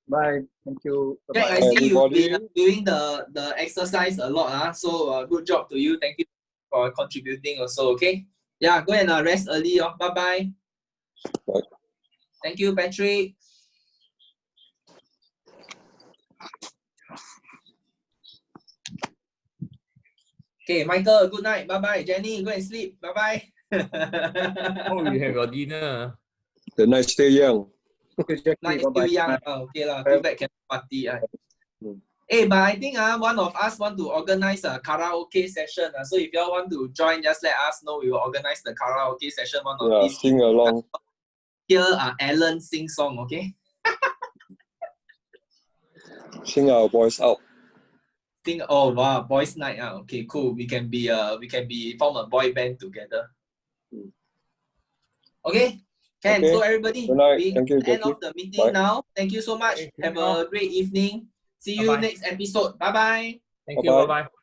Bye. Thank you. Jack, I Bye, see you've been everybody. doing the exercise a lot. So good job to you. Thank you for contributing also. Okay. Yeah, go and rest early. Bye bye. Bye. Thank you, Patrick. Okay, Michael, good night. Bye bye. Jenny, go and sleep. Bye bye. Oh, you have your dinner. The night stay young. Night still young. Okay lah. Too bad cannot party. Hey, but I think one of us want to organize a karaoke session. So if y'all want to join, just let us know. We will organize the karaoke session one of these. Sing along. Hear Alan sing song, okay? Sing our voice out. Sing. Oh wow, boys' night. Okay, cool. We can be form a boy band together. Okay. Can Okay. so everybody, Good night. we Thank you, end Jackie. of the meeting Bye. now. Thank you so much. Have a great evening. See you Bye-bye. next episode. Bye bye. Thank you. Bye-bye. Bye-bye.